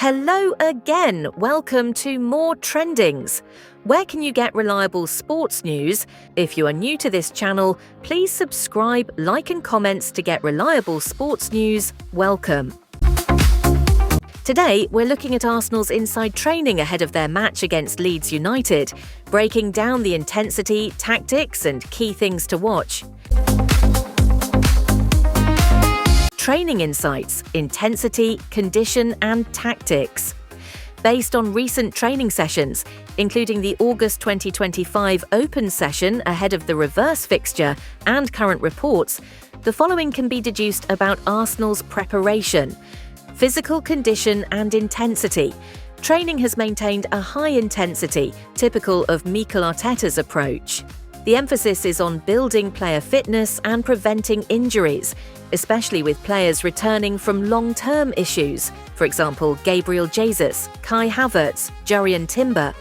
Hello again, welcome to More Trendings. Where can you get reliable sports news? If you are new to this channel, please subscribe, like and comments to get reliable sports news. Welcome. Today, we're looking at Arsenal's inside training ahead of their match against Leeds United, breaking down the intensity, tactics and key things to watch. Training insights, intensity, condition and tactics. Based on recent training sessions, including the August 2025 Open session ahead of the reverse fixture and current reports, the following can be deduced about Arsenal's preparation. Physical condition and intensity. Training has maintained a high intensity, typical of Mikel Arteta's approach. The emphasis is on building player fitness and preventing injuries, especially with players returning from long-term issues, for example, Gabriel Jesus, Kai Havertz, Jurrien Timber.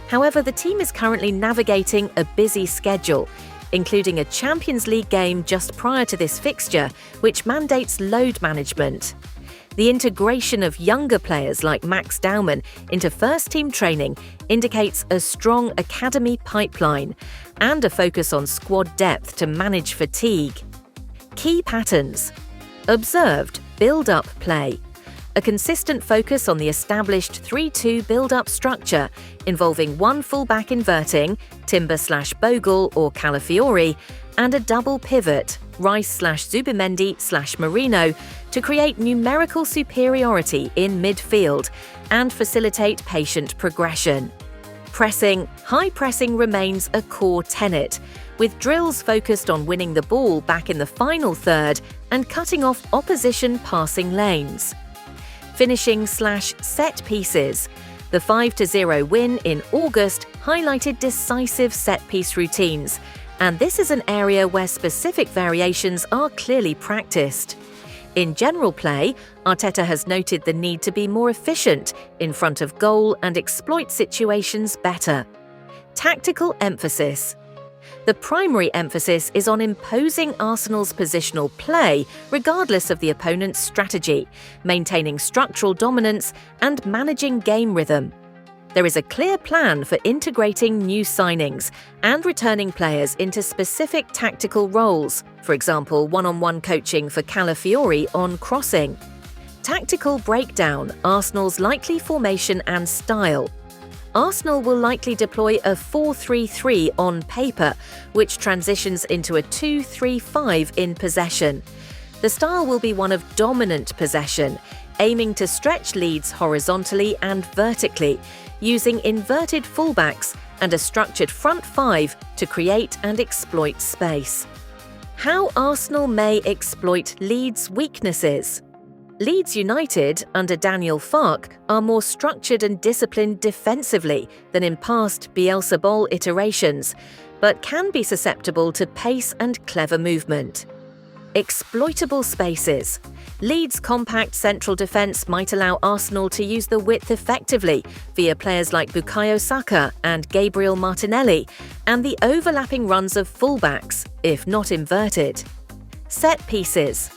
However, the team is currently navigating a busy schedule, including a Champions League game just prior to this fixture, which mandates load management. The integration of younger players like Max Daumann into first-team training indicates a strong academy pipeline and a focus on squad depth to manage fatigue. Key patterns. Observed build-up play. A consistent focus on the established 3-2 build-up structure involving one full-back inverting, Timber/Bogle or Calafiori, and a double pivot, Rice/Zubimendi/Marino, to create numerical superiority in midfield and facilitate patient progression. Pressing. High pressing remains a core tenet, with drills focused on winning the ball back in the final third and cutting off opposition passing lanes. Finishing/set pieces. The 5-0 win in August highlighted decisive set-piece routines, and this is an area where specific variations are clearly practiced. In general play, Arteta has noted the need to be more efficient in front of goal and exploit situations better. Tactical emphasis. The primary emphasis is on imposing Arsenal's positional play regardless of the opponent's strategy, maintaining structural dominance and managing game rhythm. There is a clear plan for integrating new signings and returning players into specific tactical roles, for example, one-on-one coaching for Calafiori on crossing. Tactical breakdown, Arsenal's likely formation and style. Arsenal will likely deploy a 4-3-3 on paper, which transitions into a 2-3-5 in possession. The style will be one of dominant possession, aiming to stretch Leeds horizontally and vertically, using inverted fullbacks and a structured front five to create and exploit space. How Arsenal may exploit Leeds' weaknesses. Leeds United, under Daniel Farke, are more structured and disciplined defensively than in past Bielsa Ball iterations, but can be susceptible to pace and clever movement. Exploitable spaces. Leeds' compact central defence might allow Arsenal to use the width effectively via players like Bukayo Saka and Gabriel Martinelli, and the overlapping runs of fullbacks, if not inverted. Set pieces.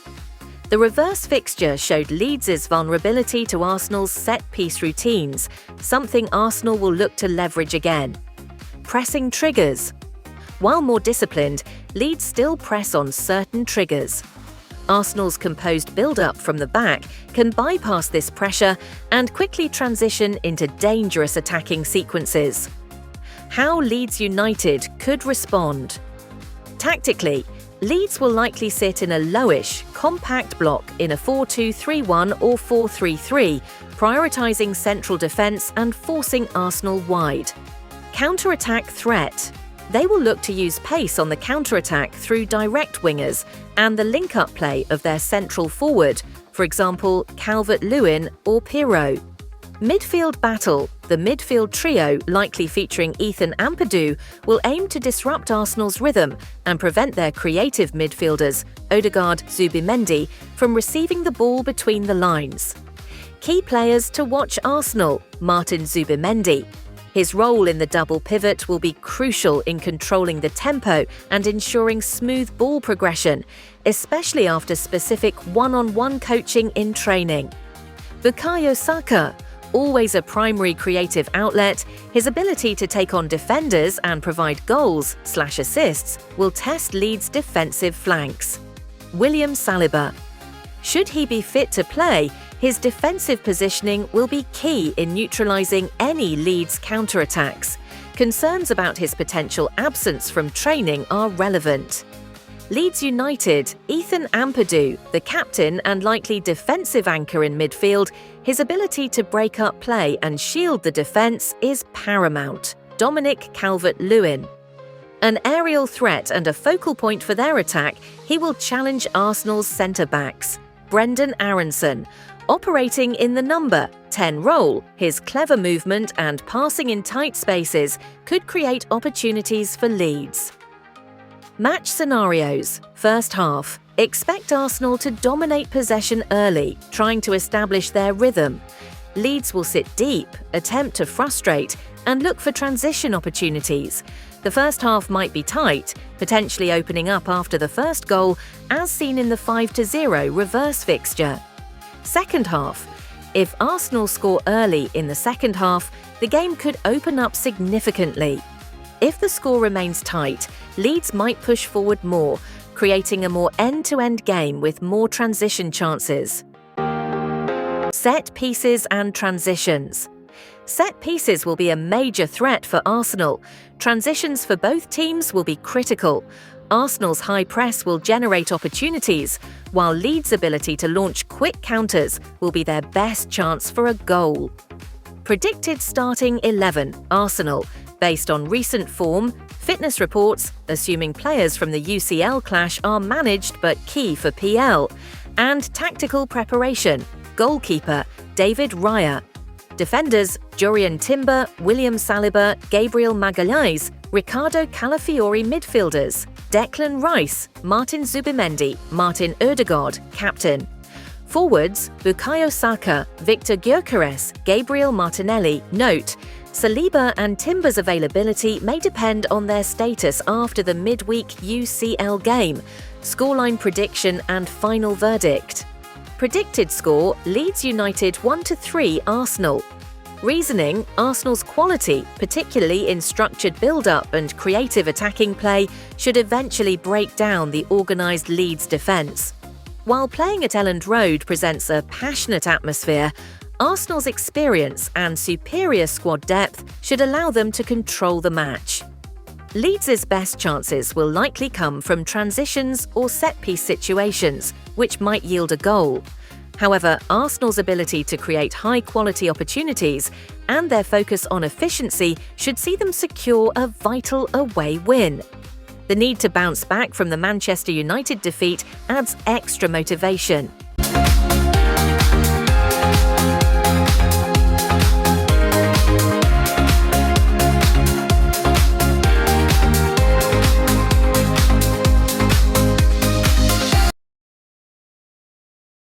The reverse fixture showed Leeds' vulnerability to Arsenal's set-piece routines, something Arsenal will look to leverage again. Pressing triggers. While more disciplined, Leeds still press on certain triggers. Arsenal's composed build-up from the back can bypass this pressure and quickly transition into dangerous attacking sequences. How Leeds United could respond. Tactically, Leeds will likely sit in a lowish, compact block in a 4-2-3-1 or 4-3-3, prioritising central defence and forcing Arsenal wide. Counter-attack threat. They will look to use pace on the counter-attack through direct wingers and the link-up play of their central forward, for example, Calvert-Lewin or Pirlo. Midfield battle. The midfield trio, likely featuring Ethan Ampadu, will aim to disrupt Arsenal's rhythm and prevent their creative midfielders, Odegaard, Zubimendi, from receiving the ball between the lines. Key players to watch Arsenal. Martin Zubimendi. His role in the double pivot will be crucial in controlling the tempo and ensuring smooth ball progression, especially after specific one-on-one coaching in training. Bukayo Saka. always a primary creative outlet, his ability to take on defenders and provide goals/assists will test Leeds' defensive flanks. William Saliba. Should he be fit to play, his defensive positioning will be key in neutralising any Leeds counter-attacks. Concerns about his potential absence from training are relevant. Leeds United, Ethan Ampadu, the captain and likely defensive anchor in midfield, his ability to break up play and shield the defence is paramount. Dominic Calvert-Lewin. An aerial threat and a focal point for their attack, he will challenge Arsenal's centre-backs. Brendan Aronson. Operating in the number 10 role, his clever movement and passing in tight spaces could create opportunities for Leeds. Match scenarios. First half. Expect Arsenal to dominate possession early, trying to establish their rhythm. Leeds will sit deep, attempt to frustrate, and look for transition opportunities. The first half might be tight, potentially opening up after the first goal, as seen in the 5-0 reverse fixture. Second half. If Arsenal score early in the second half, the game could open up significantly. If the score remains tight, Leeds might push forward more, creating a more end-to-end game with more transition chances. Set pieces and transitions. Set pieces will be a major threat for Arsenal. Transitions for both teams will be critical. Arsenal's high press will generate opportunities, while Leeds' ability to launch quick counters will be their best chance for a goal. Predicted starting 11, Arsenal, based on recent form, fitness reports, assuming players from the UCL clash are managed but key for PL, and tactical preparation, goalkeeper, David Raya. Defenders, Jurrien Timber, William Saliba, Gabriel Magalhaes, Ricardo Calafiori midfielders, Declan Rice, Martin Zubimendi, Martin Ødegaard, captain. Forwards, Bukayo Saka, Victor Gyökeres, Gabriel Martinelli. Note: Saliba and Timber's availability may depend on their status after the midweek UCL game. Scoreline prediction and final verdict. Predicted score: Leeds United 1-3 Arsenal. Reasoning: Arsenal's quality, particularly in structured build-up and creative attacking play, should eventually break down the organised Leeds defence. While playing at Elland Road presents a passionate atmosphere, Arsenal's experience and superior squad depth should allow them to control the match. Leeds' best chances will likely come from transitions or set-piece situations, which might yield a goal. However, Arsenal's ability to create high-quality opportunities and their focus on efficiency should see them secure a vital away win. The need to bounce back from the Manchester United defeat adds extra motivation.